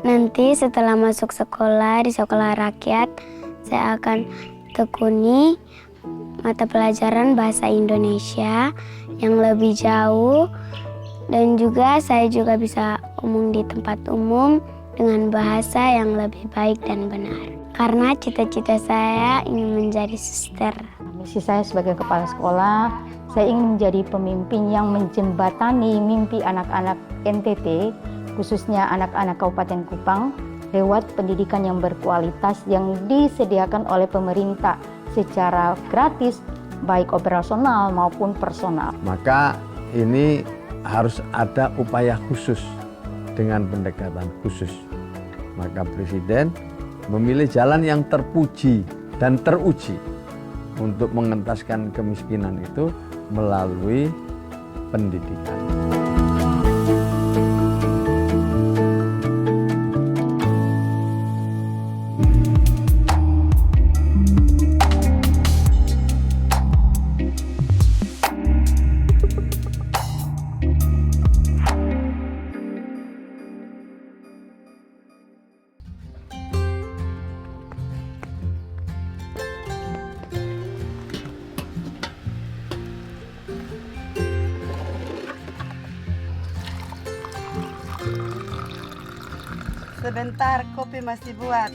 Nanti setelah masuk sekolah di sekolah rakyat, saya akan tekuni mata pelajaran bahasa Indonesia yang lebih jauh, dan juga saya juga bisa ngomong di tempat umum dengan bahasa yang lebih baik dan benar. Karena cita-cita saya ingin menjadi suster. Misi saya sebagai kepala sekolah, saya ingin menjadi pemimpin yang menjembatani mimpi anak-anak NTT, khususnya anak-anak Kabupaten Kupang, lewat pendidikan yang berkualitas yang disediakan oleh pemerintah secara gratis, baik operasional maupun personal. Maka ini harus ada upaya khusus dengan pendekatan khusus. Maka Presiden memilih jalan yang terpuji dan teruji untuk mengentaskan kemiskinan itu melalui pendidikan. Sebentar, kopi masih buat.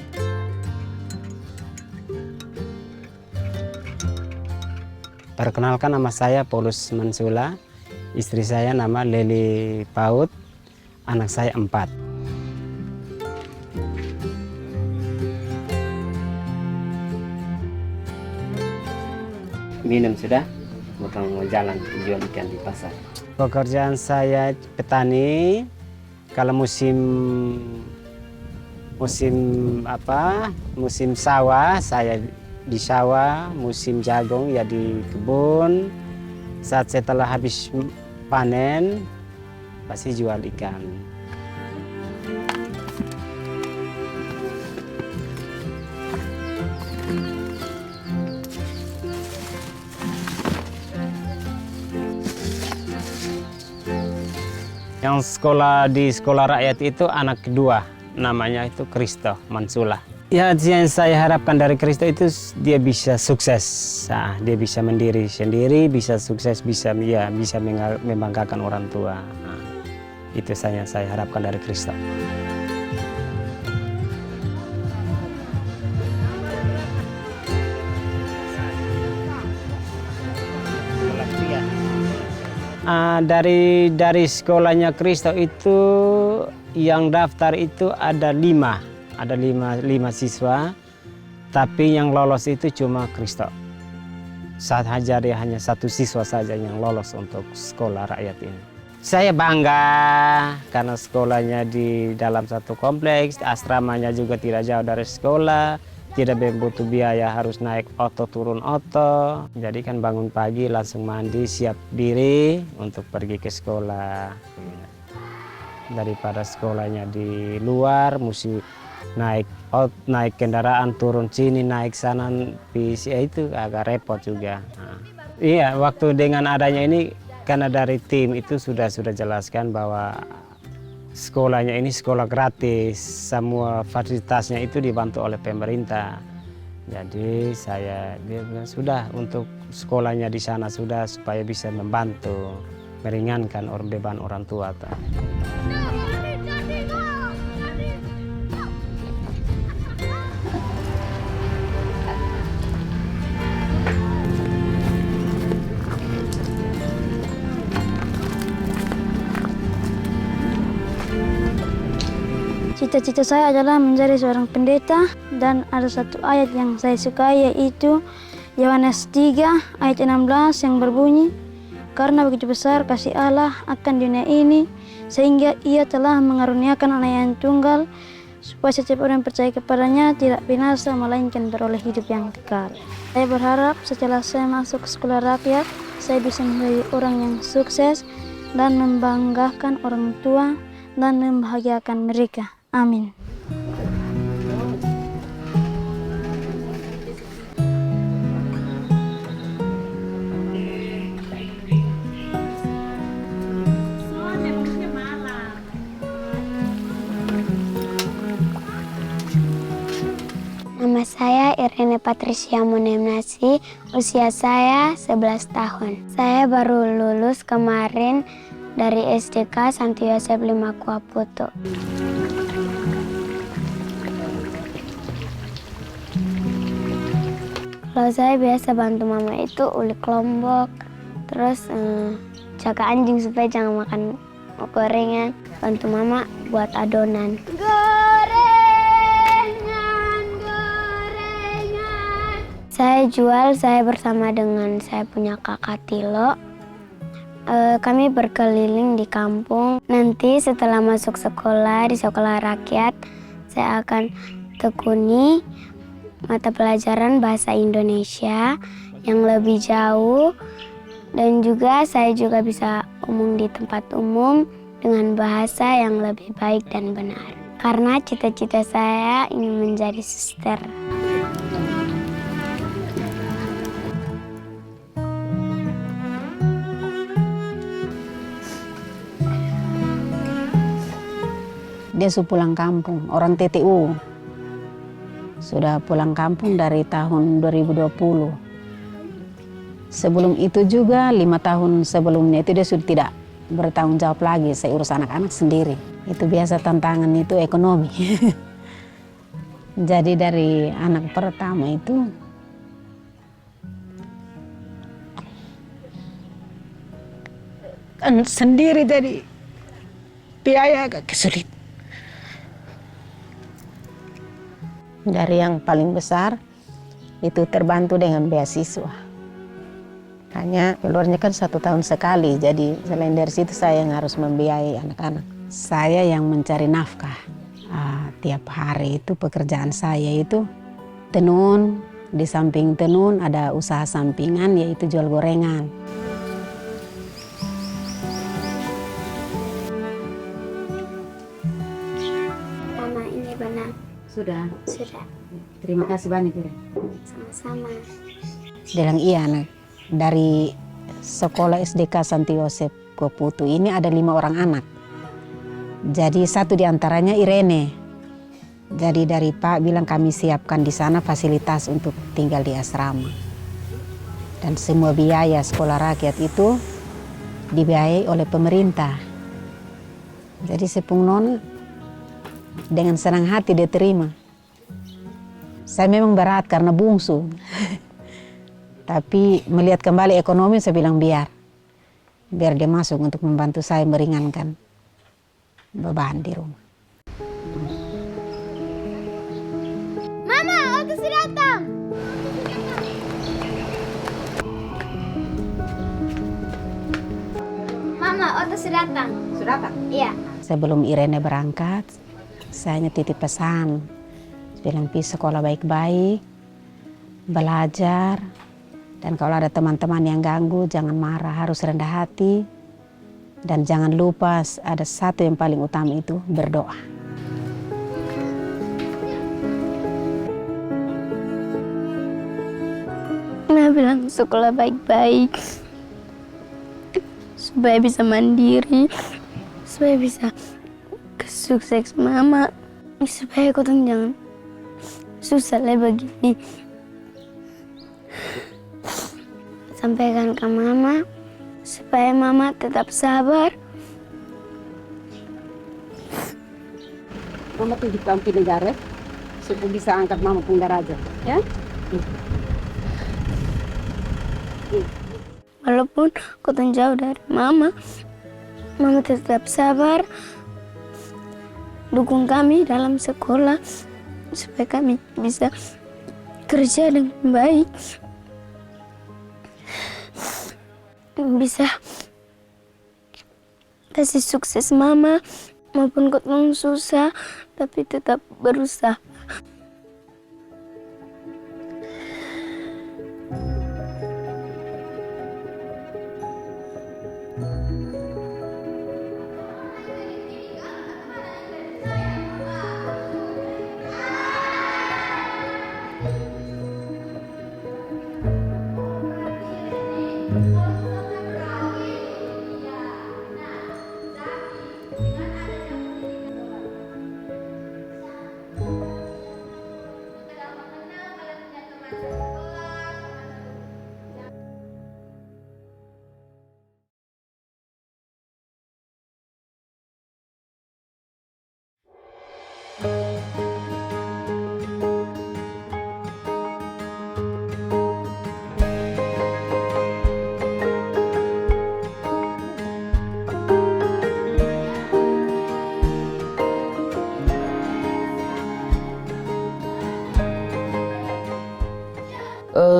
Perkenalkan, nama saya Paulus Mansula, istri saya nama Leli Paut, anak saya 4. Minum sudah, bukan mau jalan jual ikan di pasar. Pekerjaan saya petani. Kalau musim sawah saya di sawah, musim jagung ya di kebun. Saat setelah habis panen pasti jual ikan. Yang sekolah di sekolah rakyat itu anak kedua, namanya itu Kristo Mansula. Ya, yang saya harapkan dari Kristo itu dia bisa sukses, dia bisa mandiri sendiri, bisa sukses, bisa membanggakan orang tua. Itu saya harapkan dari Kristo. Dari sekolahnya Kristo itu yang daftar itu ada 5 siswa, tapi yang lolos itu cuma Kristo. Saat hajar dia hanya 1 siswa saja yang lolos untuk sekolah rakyat ini. Saya bangga karena sekolahnya di dalam satu kompleks, asramanya juga tidak jauh dari sekolah. Tidak butuh biaya harus naik oto turun oto. Jadi kan bangun pagi langsung mandi siap diri untuk pergi ke sekolah. Daripada sekolahnya di luar mesti naik kendaraan turun sini naik sana itu agak repot juga. Iya, waktu dengan adanya ini karena dari tim itu sudah jelaskan bahwa sekolahnya ini sekolah gratis, semua fasilitasnya itu dibantu oleh pemerintah. Jadi dia bilang sudah untuk sekolahnya di sana sudah supaya bisa membantu meringankan beban orang tua. Cita-cita saya adalah menjadi seorang pendeta, dan ada satu ayat yang saya sukai yaitu Yohanes 3 ayat 16 yang berbunyi, "Karena begitu besar kasih Allah akan dunia ini sehingga Ia telah mengaruniakan Anak yang tunggal supaya setiap orang yang percaya kepadanya tidak binasa melainkan beroleh hidup yang kekal." Saya berharap setelah saya masuk sekolah rakyat, saya bisa menjadi orang yang sukses dan membanggakan orang tua dan membahagiakan mereka. Amin. Saya Irene Patricia Monemnasi, usia saya 11 tahun. Saya baru lulus kemarin dari SDK Santo Yosep Limakua Putu. Kalau saya biasa bantu mama itu ulik lombok, terus jaga anjing supaya jangan makan gorengan, bantu mama buat adonan. Saya jual, saya bersama dengan saya punya kakak Tilo. Kami berkeliling di kampung. Nanti setelah masuk sekolah di sekolah rakyat, saya akan tekuni mata pelajaran bahasa Indonesia yang lebih jauh. Dan juga saya juga bisa umum di tempat umum dengan bahasa yang lebih baik dan benar. Karena cita-cita saya ingin menjadi suster. Dia sudah pulang kampung, orang TTU. Sudah pulang kampung dari tahun 2020. Sebelum itu juga 5 tahun sebelumnya itu dia sudah tidak bertanggung jawab lagi. Saya urus anak-anak sendiri. Itu biasa tantangan itu ekonomi. Jadi dari anak pertama itu sendiri jadi biaya agak kesulitan. Dari yang paling besar itu terbantu dengan beasiswa. Hanya keluarnya kan 1 tahun sekali, jadi selain dari situ saya yang harus membiayai anak-anak. Saya yang mencari nafkah. Tiap hari itu pekerjaan saya itu tenun, di samping tenun ada usaha sampingan yaitu jual gorengan. Mama, ini benar. Sudah. Sudah. Terima kasih banyak. Sama-sama. Dia bilang iya anak. Dari sekolah SDK Santo Yosep Putu ini ada 5 orang anak. Jadi 1 diantaranya Irene. Jadi dari Pak bilang kami siapkan di sana fasilitas untuk tinggal di asrama. Dan semua biaya sekolah rakyat itu dibiayai oleh pemerintah. Jadi Sepung Nona dengan senang hati dia terima. Saya memang berat karena bungsu. Tapi melihat kembali ekonomi saya bilang biar dia masuk untuk membantu saya meringankan beban di rumah. Mama, Oto sudah datang. Mama, Oto sudah datang. Sudah datang? Iya. Sebelum Irene berangkat, saya hanya titip pesan. Bilang pergi sekolah baik-baik, belajar, dan kalau ada teman-teman yang ganggu jangan marah, harus rendah hati. Dan jangan lupa ada satu yang paling utama itu berdoa. Nah, bilang sekolah baik-baik supaya bisa mandiri, supaya bisa sukses mama, supaya kau jangan susah lah begini. Sampaikan ke mama supaya mama tetap sabar. Mama tuh di kampung negara supaya bisa angkat mama pun derajat, ya? Walaupun kau jauh dari mama, mama tetap sabar. Dukung kami dalam sekolah supaya kami bisa kerja dengan baik, bisa kasih sukses mama maupun kau susah tapi tetap berusaha.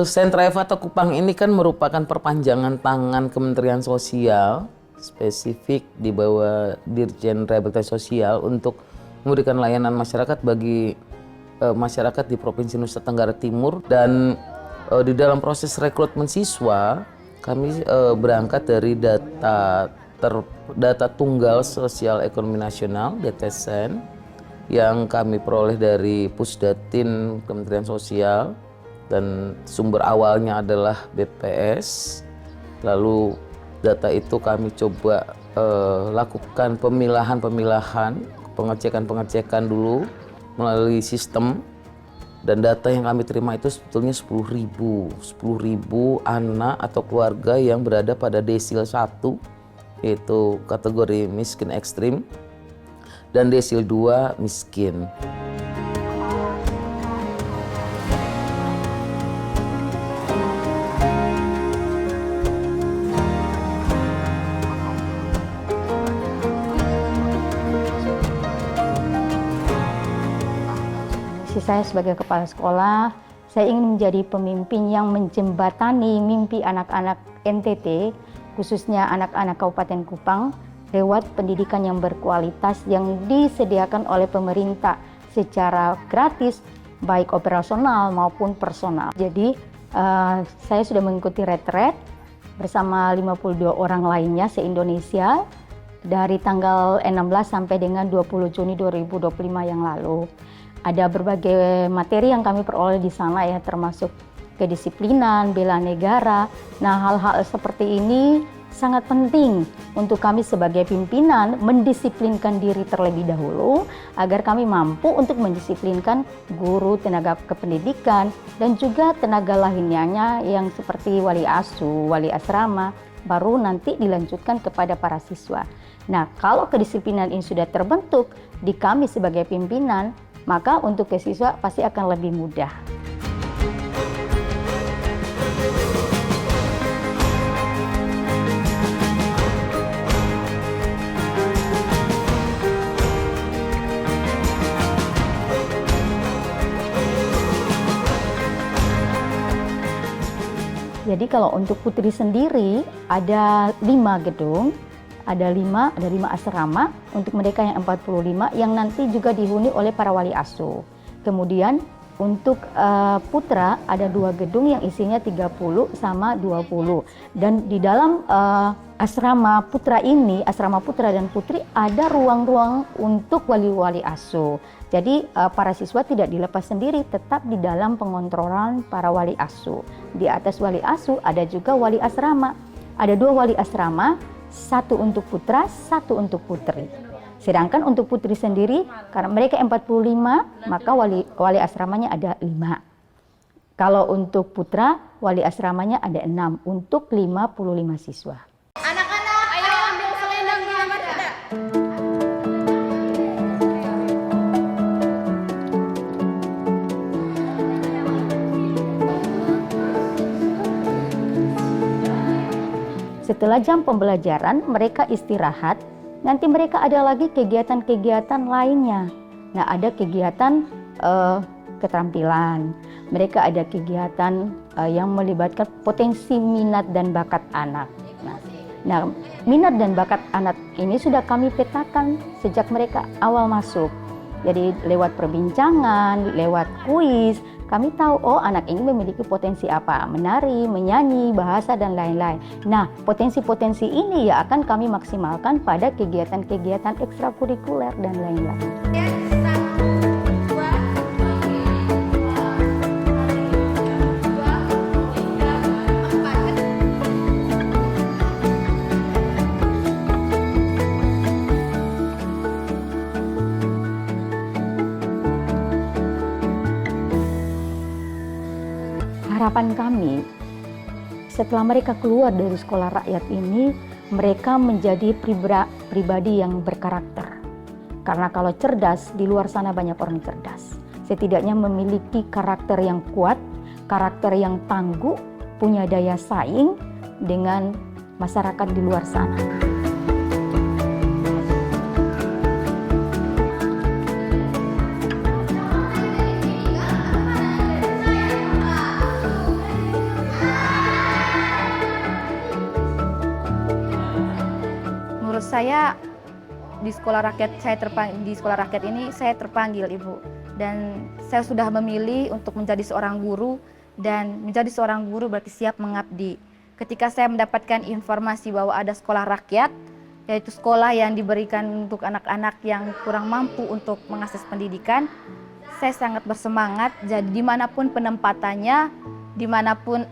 Sentra Evata Kupang ini kan merupakan perpanjangan tangan Kementerian Sosial, spesifik di bawah Dirjen Rehabilitasi Sosial untuk memberikan layanan masyarakat bagi masyarakat di Provinsi Nusa Tenggara Timur. Dan di dalam proses rekrutmen siswa, kami berangkat dari data tunggal sosial ekonomi nasional (DTSN) yang kami peroleh dari Pusdatin Kementerian Sosial, dan sumber awalnya adalah BPS. Lalu data itu kami coba lakukan pemilahan, pengecekan dulu melalui sistem, dan data yang kami terima itu sebetulnya 10.000 anak atau keluarga yang berada pada desil 1, yaitu kategori miskin ekstrim, dan desil 2 miskin. Saya sebagai kepala sekolah, saya ingin menjadi pemimpin yang menjembatani mimpi anak-anak NTT, khususnya anak-anak Kabupaten Kupang, lewat pendidikan yang berkualitas yang disediakan oleh pemerintah secara gratis, baik operasional maupun personal. Jadi saya sudah mengikuti retret bersama 52 orang lainnya se-Indonesia dari tanggal 16 sampai dengan 20 Juni 2025 yang lalu. Ada berbagai materi yang kami peroleh di sana ya, termasuk kedisiplinan, bela negara. Nah, hal-hal seperti ini sangat penting untuk kami sebagai pimpinan mendisiplinkan diri terlebih dahulu agar kami mampu untuk mendisiplinkan guru, tenaga kependidikan, dan juga tenaga lainnya yang seperti wali asuh, wali asrama, baru nanti dilanjutkan kepada para siswa. Nah, kalau kedisiplinan ini sudah terbentuk di kami sebagai pimpinan, maka untuk ke siswa pasti akan lebih mudah. Jadi kalau untuk Putri sendiri ada 5 gedung. Ada 5 asrama untuk mereka yang 45 yang nanti juga dihuni oleh para wali asuh. Kemudian untuk putra ada 2 gedung yang isinya 30 sama 20. Dan di dalam asrama putra ini, asrama putra dan putri, ada ruang-ruang untuk wali-wali asuh. Jadi para siswa tidak dilepas sendiri, tetap di dalam pengontrolan para wali asuh. Di atas wali asuh ada juga wali asrama. Ada 2 wali asrama, 1 untuk putra, 1 untuk putri. Sedangkan untuk putri sendiri, karena mereka 45, maka wali asramanya ada 5. Kalau untuk putra, wali asramanya ada 6 untuk 55 siswa. Anak-anak, ayo ambil selendang di kamar ada. Setelah jam pembelajaran, mereka istirahat. Nanti mereka ada lagi kegiatan-kegiatan lainnya. Nah, ada kegiatan keterampilan. Mereka ada kegiatan yang melibatkan potensi minat dan bakat anak. Nah, minat dan bakat anak ini sudah kami petakan sejak mereka awal masuk. Jadi lewat perbincangan, lewat kuis, kami tahu oh anak ini memiliki potensi apa, menari, menyanyi, bahasa, dan lain-lain. Nah, potensi-potensi ini ya akan kami maksimalkan pada kegiatan-kegiatan ekstrakurikuler dan lain-lain. Harapan kami, setelah mereka keluar dari sekolah rakyat ini, mereka menjadi pribadi yang berkarakter. Karena kalau cerdas, di luar sana banyak orang cerdas. Setidaknya memiliki karakter yang kuat, karakter yang tangguh, punya daya saing dengan masyarakat di luar sana. Saya di sekolah rakyat, di sekolah rakyat ini saya terpanggil, Ibu, dan saya sudah memilih untuk menjadi seorang guru, dan menjadi seorang guru berarti siap mengabdi. Ketika saya mendapatkan informasi bahwa ada sekolah rakyat, yaitu sekolah yang diberikan untuk anak-anak yang kurang mampu untuk mengakses pendidikan, saya sangat bersemangat. Jadi dimanapun penempatannya, dimanapun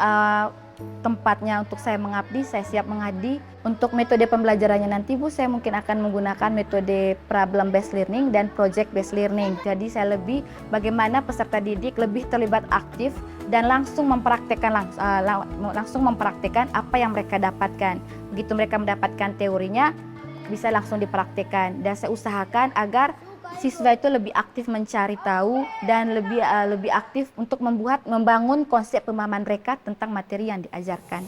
tempatnya untuk saya mengabdi, saya siap mengabdi. Untuk metode pembelajarannya nanti, Bu, saya mungkin akan menggunakan metode problem based learning dan project based learning. Jadi saya lebih bagaimana peserta didik lebih terlibat aktif dan langsung mempraktekkan apa yang mereka dapatkan. Begitu mereka mendapatkan teorinya, bisa langsung dipraktekkan. Dan saya usahakan agar siswa itu lebih aktif mencari tahu dan lebih aktif untuk membangun konsep pemahaman mereka tentang materi yang diajarkan.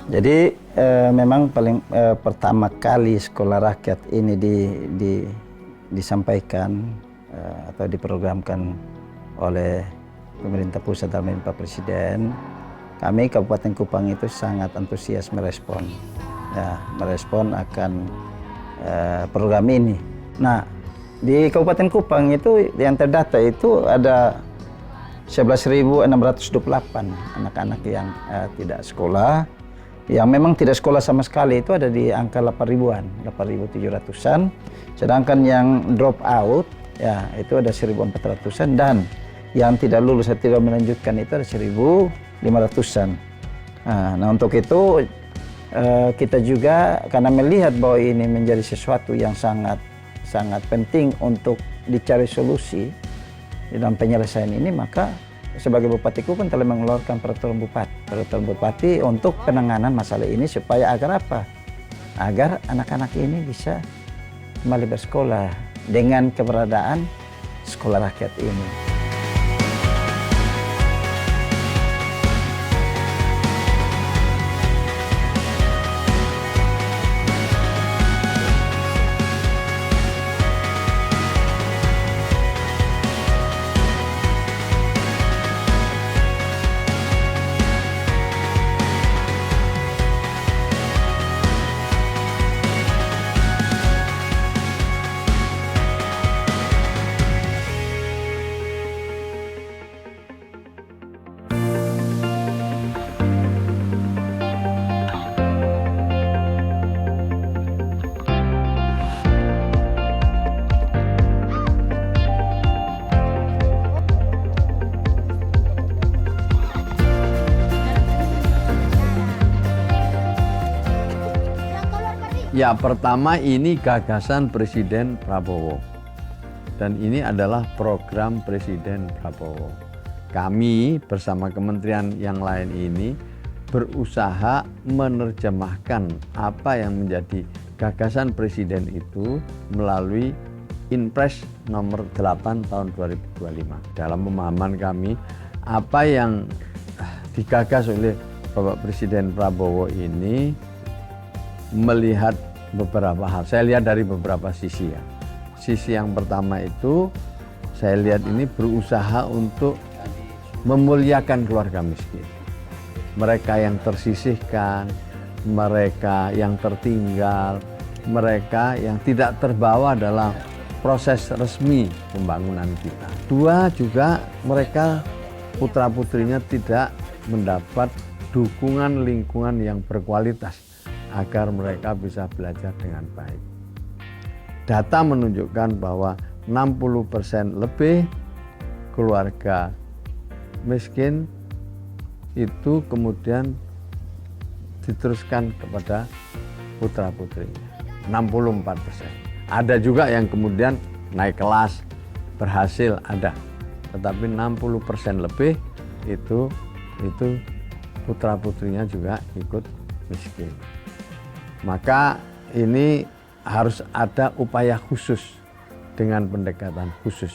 Jadi memang paling pertama kali sekolah rakyat ini disampaikan atau diprogramkan oleh pemerintah pusat dan Pak Presiden. Kami Kabupaten Kupang itu sangat antusias merespon akan program ini. Nah, di Kabupaten Kupang itu yang terdata itu ada 11.628 anak-anak yang tidak sekolah. Yang memang tidak sekolah sama sekali itu ada di angka 8.000-an, 8.700-an. Sedangkan yang drop out ya itu ada 1.400-an, dan yang tidak lulus atau tidak melanjutkan itu ada 1.500-an. Nah, untuk itu kita juga karena melihat bahwa ini menjadi sesuatu yang sangat penting untuk dicari solusi di dalam penyelesaian ini, maka sebagai Bupati Kupang telah mengeluarkan peraturan bupati untuk penanganan masalah ini supaya agar apa? Agar anak-anak ini bisa kembali bersekolah dengan keberadaan sekolah rakyat ini. Ya, pertama ini gagasan Presiden Prabowo. Dan ini adalah program Presiden Prabowo. Kami bersama kementerian yang lain ini berusaha menerjemahkan apa yang menjadi gagasan Presiden itu melalui Inpres nomor 8 tahun 2025. Dalam pemahaman kami, apa yang digagas oleh Bapak Presiden Prabowo ini melihat beberapa hal. Saya lihat dari beberapa sisi ya. Sisi yang pertama itu saya lihat ini berusaha untuk memuliakan keluarga miskin. Mereka yang tersisihkan, mereka yang tertinggal, mereka yang tidak terbawa dalam proses resmi pembangunan kita. Dua, juga mereka putra-putrinya tidak mendapat dukungan lingkungan yang berkualitas agar mereka bisa belajar dengan baik. Data menunjukkan bahwa 60% lebih keluarga miskin itu kemudian diteruskan kepada putra-putrinya. 64%. Ada juga yang kemudian naik kelas, berhasil, ada. Tetapi 60% lebih itu putra-putrinya juga ikut miskin. Maka ini harus ada upaya khusus dengan pendekatan khusus.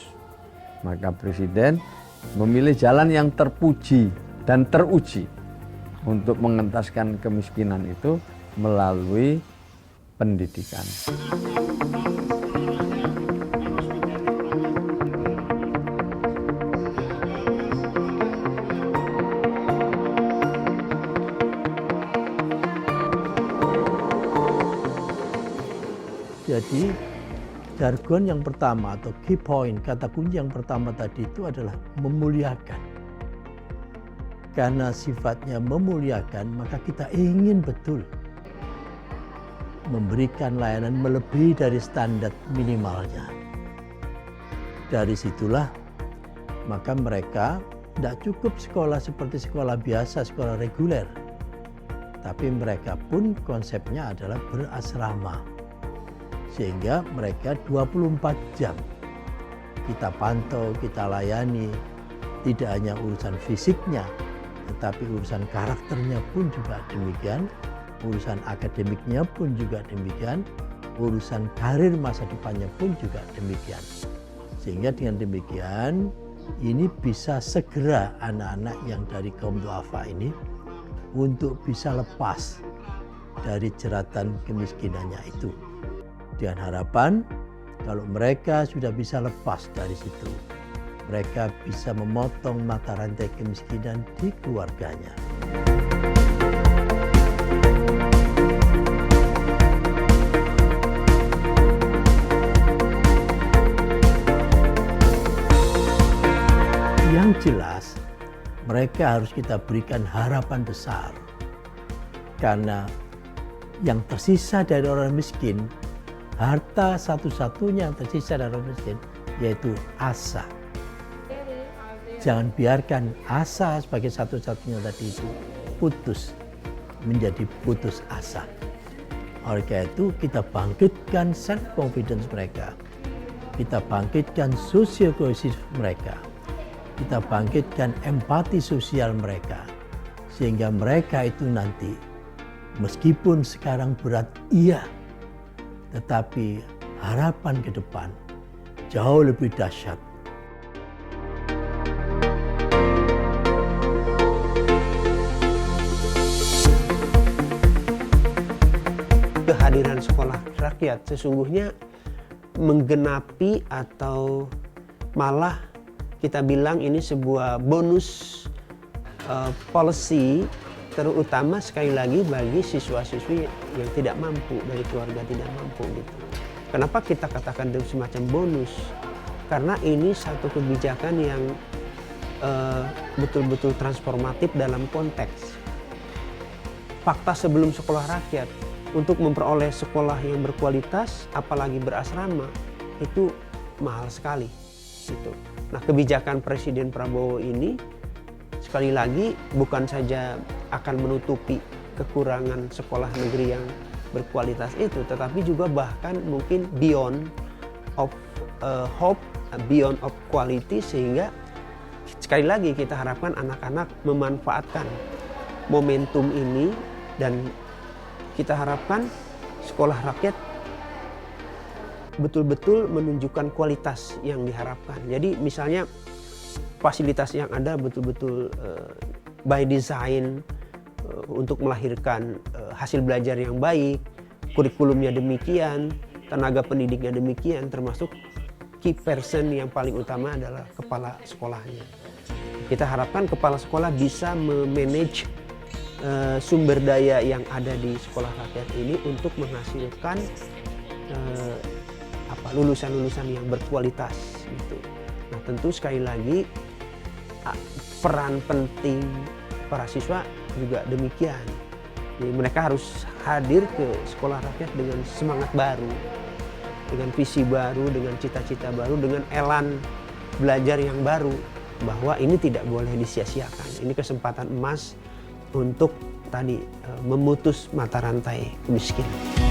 Maka Presiden memilih jalan yang terpuji dan teruji untuk mengentaskan kemiskinan itu melalui pendidikan. Jadi jargon yang pertama atau key point, kata kunci yang pertama tadi itu adalah memuliakan. Karena sifatnya memuliakan, maka kita ingin betul memberikan layanan melebihi dari standar minimalnya. Dari situlah maka mereka tidak cukup sekolah seperti sekolah biasa, sekolah reguler. Tapi mereka pun konsepnya adalah berasrama. Sehingga mereka 24 jam kita pantau, kita layani. Tidak hanya urusan fisiknya, tetapi urusan karakternya pun juga demikian. Urusan akademiknya pun juga demikian. Urusan karir masa depannya pun juga demikian. Sehingga dengan demikian, ini bisa segera anak-anak yang dari kaum duafa ini untuk bisa lepas dari jeratan kemiskinannya itu. Dengan harapan kalau mereka sudah bisa lepas dari situ, mereka bisa memotong mata rantai kemiskinan di keluarganya. Yang jelas, mereka harus kita berikan harapan besar. Karena yang tersisa dari orang miskin, harta satu-satunya yang tersisa dari orang miskin, yaitu asa. Jangan biarkan asa sebagai satu-satunya tadi itu putus, menjadi putus asa. Oleh karena itu kita bangkitkan self-confidence mereka. Kita bangkitkan social cohesive mereka. Kita bangkitkan empati sosial mereka. Sehingga mereka itu nanti, meskipun sekarang berat, iya, tetapi harapan ke depan jauh lebih dahsyat. Kehadiran sekolah rakyat sesungguhnya menggenapi atau malah kita bilang ini sebuah bonus policy, terutama sekali lagi bagi siswa-siswi yang tidak mampu, dari keluarga tidak mampu gitu. Kenapa kita katakan itu semacam bonus? Karena ini satu kebijakan yang betul-betul transformatif dalam konteks. Fakta sebelum sekolah rakyat, untuk memperoleh sekolah yang berkualitas, apalagi berasrama, itu mahal sekali. Gitu. Nah, kebijakan Presiden Prabowo ini sekali lagi bukan saja akan menutupi kekurangan sekolah negeri yang berkualitas itu, tetapi juga bahkan mungkin beyond of hope, beyond of quality, sehingga sekali lagi kita harapkan anak-anak memanfaatkan momentum ini dan kita harapkan sekolah rakyat betul-betul menunjukkan kualitas yang diharapkan. Jadi misalnya fasilitas yang ada betul-betul by design untuk melahirkan hasil belajar yang baik, kurikulumnya demikian, tenaga pendidiknya demikian, termasuk key person yang paling utama adalah kepala sekolahnya. Kita harapkan kepala sekolah bisa memanage sumber daya yang ada di sekolah rakyat ini untuk menghasilkan lulusan-lulusan yang berkualitas gitu. Nah, tentu sekali lagi peran penting para siswa juga demikian. Jadi mereka harus hadir ke sekolah rakyat dengan semangat baru, dengan visi baru, dengan cita-cita baru, dengan elan belajar yang baru, bahwa ini tidak boleh disia-siakan. Ini kesempatan emas untuk tadi memutus mata rantai kemiskinan.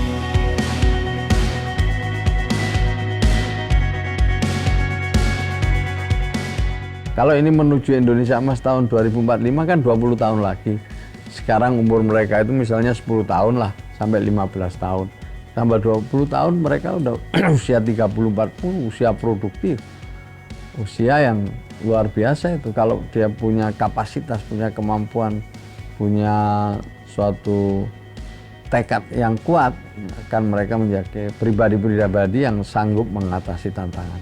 Kalau ini menuju Indonesia Emas tahun 2045 kan 20 tahun lagi. Sekarang umur mereka itu misalnya 10 tahun lah, sampai 15 tahun. Tambah 20 tahun mereka udah usia 30-40, usia produktif. Usia yang luar biasa itu. Kalau dia punya kapasitas, punya kemampuan, punya suatu tekad yang kuat, akan mereka menjadi pribadi-pribadi yang sanggup mengatasi tantangan.